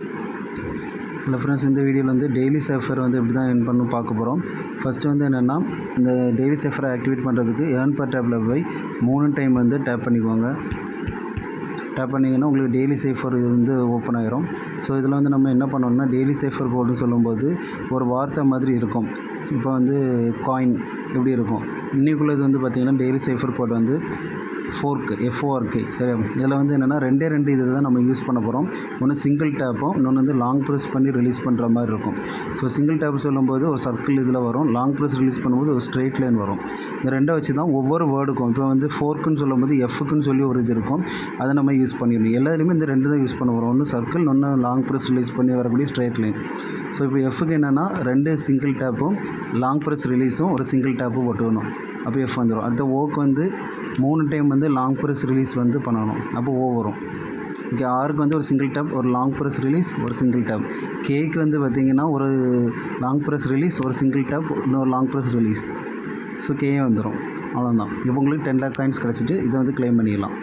Hello friends, இந்த வீடியோவில் வந்து டெய்லி சேஃபர் வந்து எப்படி தான் ஏர்ன் பண்ணணும் பார்க்க போகிறோம். ஃபஸ்ட்டு வந்து என்னென்னா, இந்த டெய்லி சேஃபரை ஆக்டிவேட் பண்ணுறதுக்கு ஏர்ன் பர் டேப்பில் போய் 3 டைம் வந்து டேப் பண்ணிக்கோங்க. டேப் பண்ணிங்கன்னா உங்களுக்கு டெய்லி சேஃபர் இது வந்து ஓப்பன் ஆகிரும். ஸோ இதில் வந்து நம்ம என்ன பண்ணோம்னா, டெய்லி சேஃபர் கோடுன்னு சொல்லும்போது ஒரு வார்த்தை மாதிரி இருக்கும். இப்போ வந்து காயின் எப்படி இருக்கும், இன்றைக்குள்ளது வந்து பார்த்திங்கன்னா டெய்லி சேஃபர் கோட் வந்து FORK சரி. இதில் வந்து என்னென்னா 2 இது தான் நம்ம யூஸ் பண்ண போகிறோம். ஒன்று சிங்கிள் டேப்பும், இன்னொன்று வந்து லாங் ப்ரெஸ் பண்ணி ரிலீஸ் பண்ணுற மாதிரி இருக்கும். ஸோ சிங்கிள் டேப் சொல்லும்போது ஒரு சர்க்கிள் இதில் வரும், லாங் ப்ரெஸ் ரிலீஸ் பண்ணும்போது ஒரு ஸ்ட்ரெயிட் லைன் வரும். இந்த ரெண்டை வச்சு தான் ஒவ்வொரு வேர்டுக்கும், இப்போ வந்து ஃபோர்க்குன்னு சொல்லும்போது எஃப்க்குன்னு சொல்லி ஒரு இது இருக்கும், அதை நம்ம யூஸ் பண்ணிடணும். எல்லாருமே இந்த 2 தான் யூஸ் பண்ண போகிறோம். ஒன்று சர்க்கிள், ஒன்று லாங் ப்ரெஸ் ரிலீஸ் பண்ணி வரக்கூடிய ஸ்ட்ரெயிட் லைன். ஸோ இப்போ எஃப்க்கு என்னென்னா 2 சிங்கிள் டேப்பும், லாங் ப்ரெஸ் ரிலீஸும் ஒரு சிங்கிள் டேப்பும் போட்டுக்கணும். அப்போ எஃப் வந்துடும். அடுத்த ஓக்கு வந்து 3 டைம் வந்து லாங் ப்ரெஸ் ரிலீஸ் வந்து பண்ணணும். அப்போ ஓ வரும். ஓகே. ஆருக்கு வந்து ஒரு சிங்கிள் டேப், ஒரு லாங் ப்ரெஸ் ரிலீஸ், ஒரு சிங்கிள் டேப். கேக்கு வந்து பார்த்திங்கன்னா ஒரு லாங் ப்ரெஸ் ரிலீஸ், ஒரு சிங்கிள் டேப், இன்னொரு லாங் ப்ரெஸ் ரிலீஸ். ஸோ கேயே வந்துடும். அவ்வளோதான். இப்போ உங்களுக்கு 10 lakh காயின்ஸ் கிடச்சிட்டு இதை வந்து க்ளைம் பண்ணிடலாம்.